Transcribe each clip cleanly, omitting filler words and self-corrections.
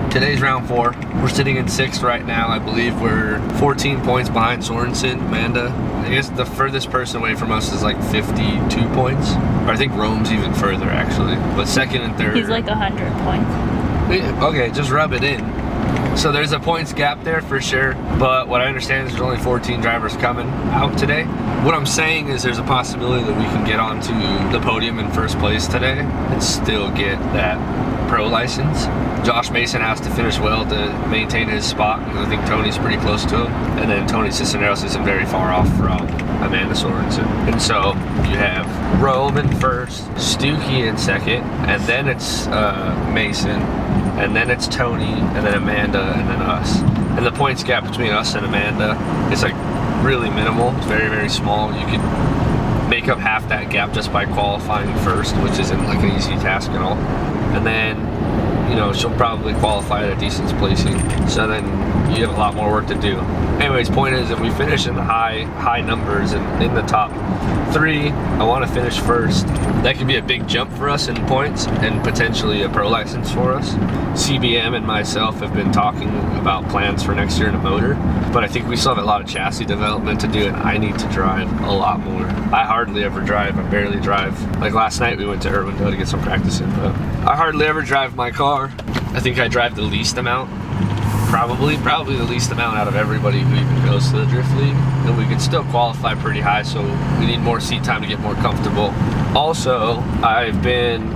today's round 4. We're sitting in 6th right now. I believe we're 14 points behind Sorensen, Amanda. I guess the furthest person away from us is like 52 points. Or I think Rome's even further actually. But 2nd and 3rd. He's like 100 points. Okay, just rub it in. So there's a points gap there for sure, but what I understand is there's only 14 drivers coming out today. What I'm saying is there's a possibility that we can get onto the podium in 1st place today and still get that pro license. Josh Mason has to finish well to maintain his spot, and I think Tony's pretty close to him. And then Tony Cisneros isn't very far off from Amanda Sorensen. And so you have Rome in 1st, Stuckey in 2nd, and then it's Mason, and then it's Tony, and then Amanda, and then us. And the points gap between us and Amanda is like really minimal. It's very, very small. You could make up half that gap just by qualifying 1st, which isn't like an easy task at all. And then, you know, she'll probably qualify at a decent placing. So then you have a lot more work to do. Anyways, point is, if we finish in the high numbers and in the top 3, I want to finish 1st. That could be a big jump for us in points and potentially a pro license for us. CBM and myself have been talking about plans for next year in a motor, but I think we still have a lot of chassis development to do, and I need to drive a lot more. I hardly ever drive. I barely drive. Like last night we went to Irwindale to get some practice in, but I hardly ever drive my car. I think I drive the least amount. Probably the least amount out of everybody who even goes to the Drift League. And we could still qualify pretty high, so we need more seat time to get more comfortable. Also, I've been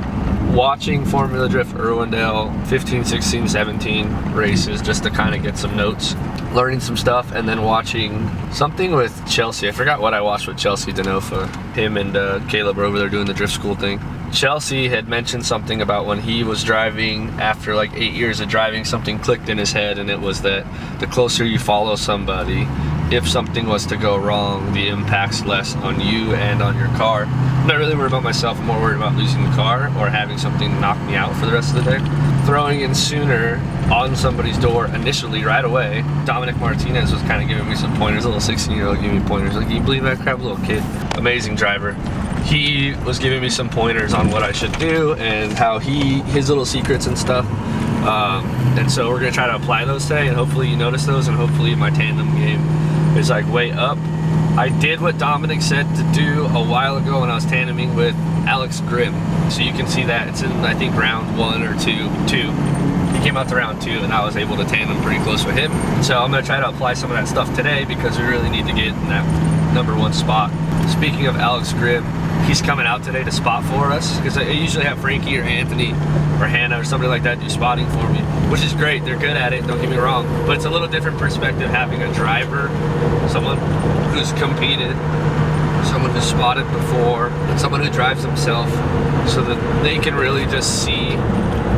watching Formula Drift Irwindale 15, 16, 17 races just to kind of get some notes, learning some stuff, and then watching something with Chelsea. I forgot what I watched with Chelsea Denofa. Him and Caleb were over there doing the drift school thing. Chelsea had mentioned something about when he was driving, after like 8 years of driving, something clicked in his head, and it was that the closer you follow somebody, if something was to go wrong, the impact's less on you and on your car. I'm not really worried about myself, I'm more worried about losing the car or having something knock me out for the rest of the day. Throwing in sooner on somebody's door initially, right away. Dominic Martinez was kind of giving me some pointers, a little 16-year-old giving me pointers. Like, can you believe that crap, little kid? Amazing driver. He was giving me some pointers on what I should do and how his little secrets and stuff. And so we're gonna try to apply those today, and hopefully you notice those, and hopefully my tandem game is like way up. I did what Dominic said to do a while ago when I was tandeming with Alex Grimm. So you can see that it's in, I think, round 1 or 2. He came out to round 2, and I was able to tandem pretty close with him. So I'm gonna try to apply some of that stuff today because we really need to get in that #1 spot. Speaking of Alex Grimm, he's coming out today to spot for us, because I usually have Frankie or Anthony or Hannah or somebody like that do spotting for me, which is great. They're good at it, don't get me wrong, but it's a little different perspective having a driver, someone who's competed, someone who's spotted before, and someone who drives himself, so that they can really just see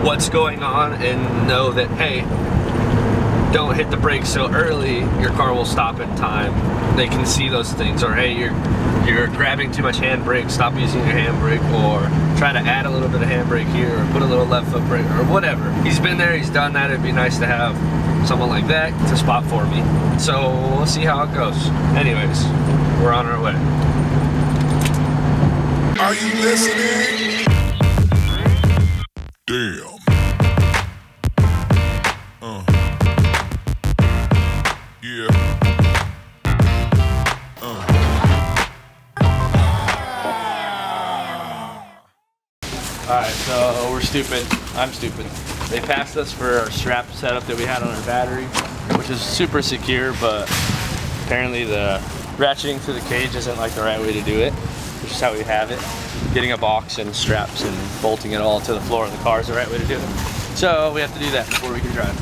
what's going on and know that, hey, don't hit the brakes so early, your car will stop in time. They can see those things. Or hey, you're grabbing too much handbrake, stop using your handbrake, or try to add a little bit of handbrake here, or put a little left foot brake, or whatever. He's been there, he's done that. It'd be nice to have someone like that to spot for me. So we'll see how it goes. Anyways, we're on our way. Are you listening? Damn. Yeah. Alright, so we're stupid. I'm stupid. They passed us for our strap setup that we had on our battery, which is super secure, but apparently the ratcheting through the cage isn't like the right way to do it, which is how we have it. Getting a box and straps and bolting it all to the floor of the car is the right way to do it. So we have to do that before we can drive.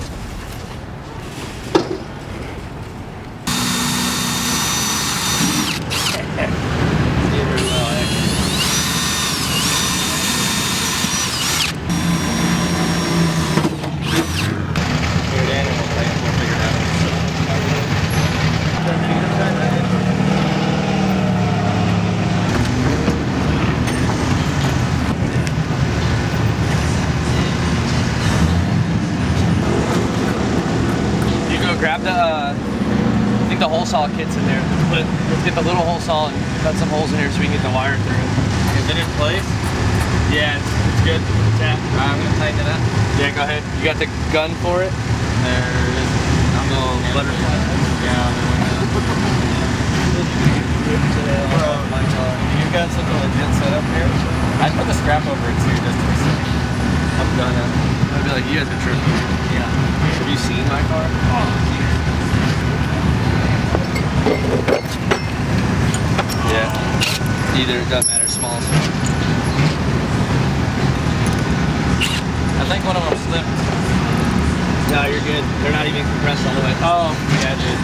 Grab the, I think the hole saw kit's in there. Let's get the little hole saw and cut some holes in here so we can get the wire through. Is it in place? Yeah, it's good. It's that? I'm gonna tighten it up. Yeah, go ahead. You got the gun for it? There it is. I'm No butterfly. Yeah, you got such a legit setup here. I put the scrap over it too, just to be safe. I'm gonna. I'd be like, you guys are tripping. Yeah. Have you seen my car? Oh, yeah. Either, it doesn't matter, small or small. I think one of them slipped. No, you're good. They're not even compressed all the way. Oh, yeah, dude.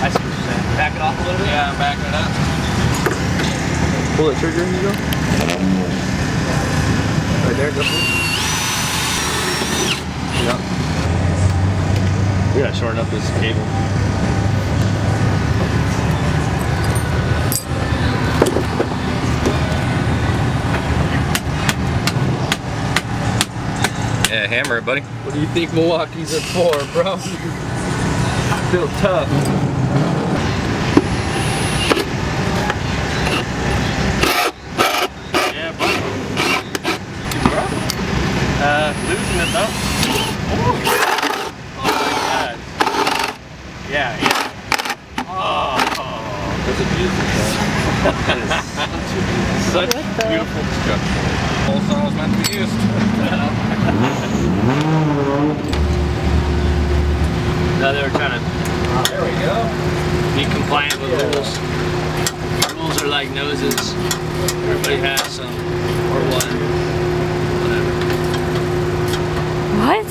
I see what you're saying. Back it off a little bit? Yeah, I'm backing it up. Pull the trigger and you go. Right there, go for it. Yep. We gotta shorten up this cable. Yeah, hammer it, buddy. What do you think Milwaukee's are for, bro? I feel tough. Yeah, buddy. Losing it though. Oh my god. Yeah, yeah. Oh. That's a beautiful car. That is such a beautiful structure. Whole saw was meant to be used. No, they were trying to There we go. be compliant with rules. Rules are like noses. Everybody has some, or one. Whatever. What?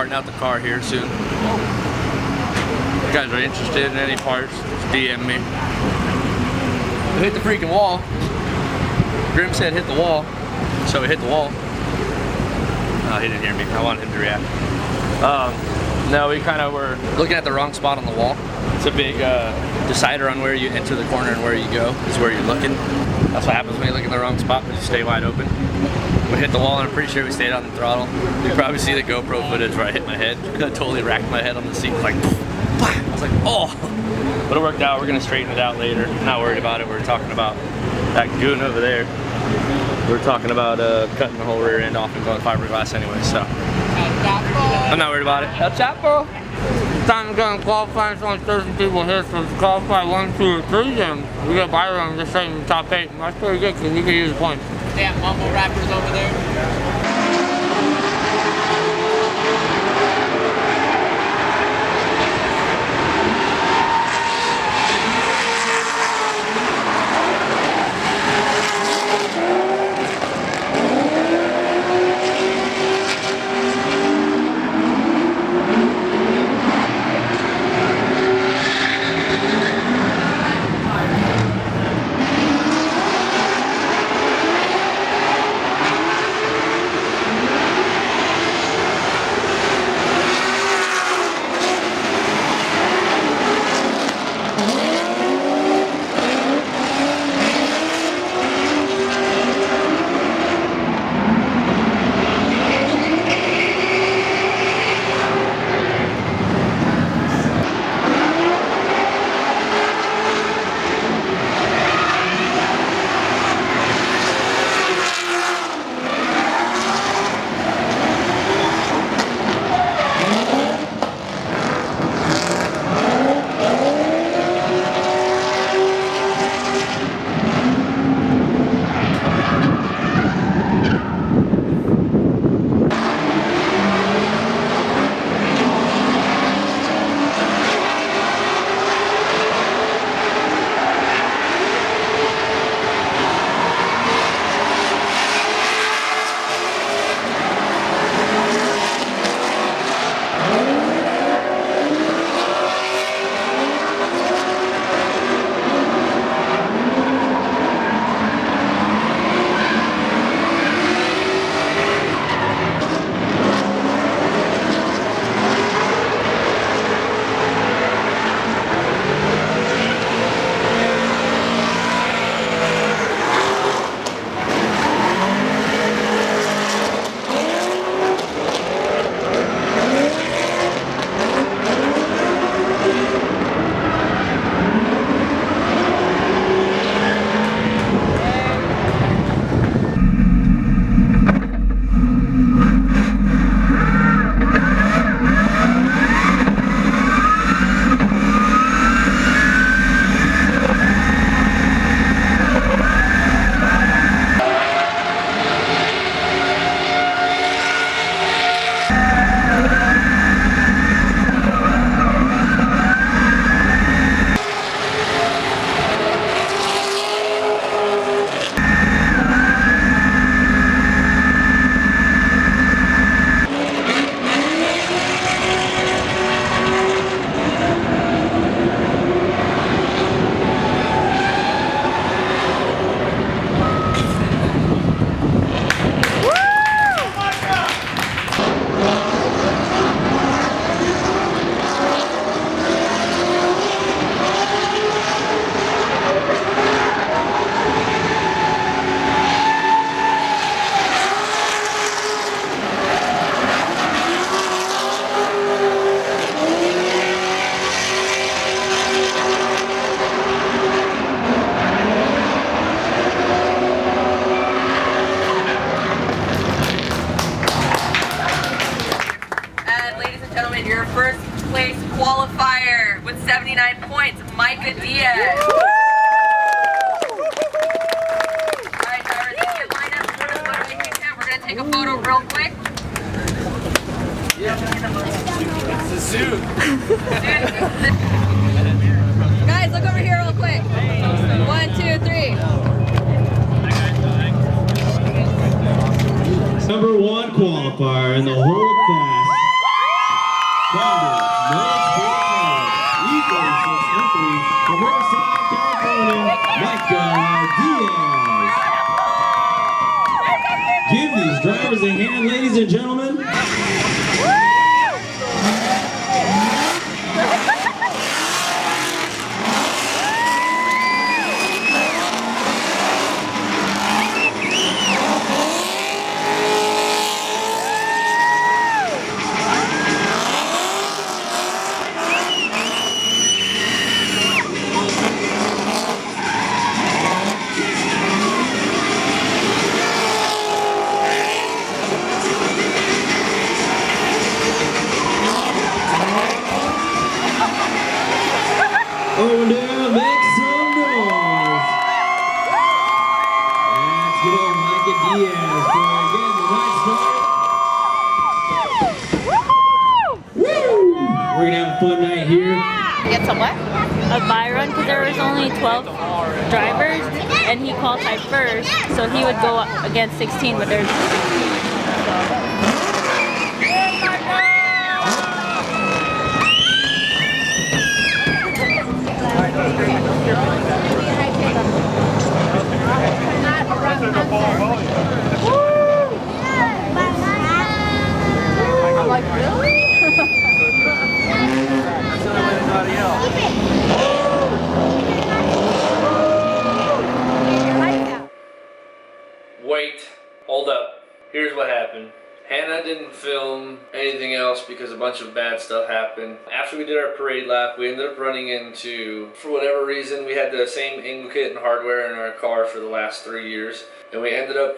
parting out the car here soon. If you guys are interested in any parts, just DM me. I hit the freaking wall. Grim said hit the wall, so we hit the wall. No, he didn't hear me. I wanted him to react. No, we kind of were looking at the wrong spot on the wall. It's a big decider on where you enter the corner and where you go is where you're looking. That's what happens when you look in the wrong spot, because you stay wide open. We hit the wall and I'm pretty sure we stayed on the throttle. You can probably see the GoPro footage where I hit my head. I totally racked my head on the seat, like, I was like, oh! But it worked out. We're gonna straighten it out later. Not worried about it. We're talking about that goon over there. We're talking about cutting the whole rear end off and going fiberglass anyway, so I'm not worried about it. El Chapo! Time to go and qualify. There's only 30 people here, so to qualify 1, 2, or 3, and we get by them just saying the top 8. That's pretty good because you can use the points. Damn mumble rappers over there. qualifier with 79 points, Micah Diaz. Alright, drivers, let's get lined up. We're going to take a photo real quick. It's a zoo. Guys, look over here real quick. 1, 2, 3. Number one qualifier in the whole class. from Riverside, California, Micah Diaz. Give these drivers a hand, ladies and gentlemen. Oh, now make some noise. That's good old Micah Diaz for again the night start. Woo! We're gonna have a fun night here. Get some what? A byron, because there was only 12 drivers, and he qualified first, so he would go up against 16, but there's 16. I'm like, really? Wait, hold up. Here's what happened. Hannah didn't film anything else because a bunch of bad stuff happened. After we did our parade lap, we ended up running into, for whatever reason, we had the same angle kit and hardware in our car for the last 3 years. And we ended up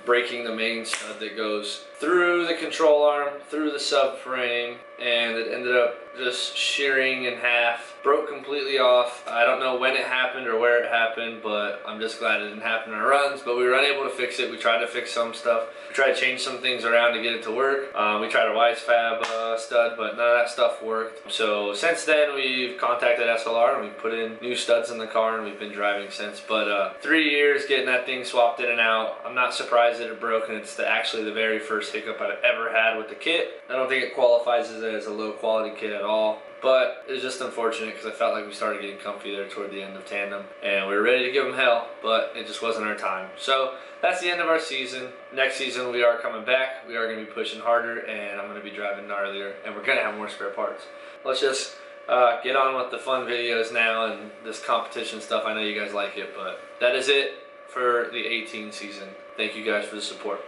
breaking the main stud that goes through the control arm, through the subframe, and it ended up just shearing in half, broke completely off. I don't know when it happened or where it happened, but I'm just glad it didn't happen in our runs, but we were unable to fix it. We tried to fix some stuff. We tried to change some things around to get it to work. We tried a Wise Fab stud, but none of that stuff worked. So since then, we've contacted SLR and we put in new studs in the car and we've been driving since. But 3 years getting that thing swapped in and out. I'm not surprised that it broke, and it's actually the very first hiccup I've ever had with the kit. I don't think it qualifies as a low quality kit at all. But it was just unfortunate because I felt like we started getting comfy there toward the end of Tandem. And we were ready to give them hell, but it just wasn't our time. So that's the end of our season. Next season we are coming back. We are going to be pushing harder, and I'm going to be driving gnarlier. And we're going to have more spare parts. Let's just get on with the fun videos now and this competition stuff. I know you guys like it, but that is it for the 18 season. Thank you guys for the support.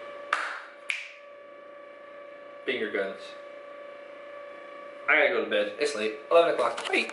Finger guns. I gotta go to bed. It's late. 11 o'clock. Wait.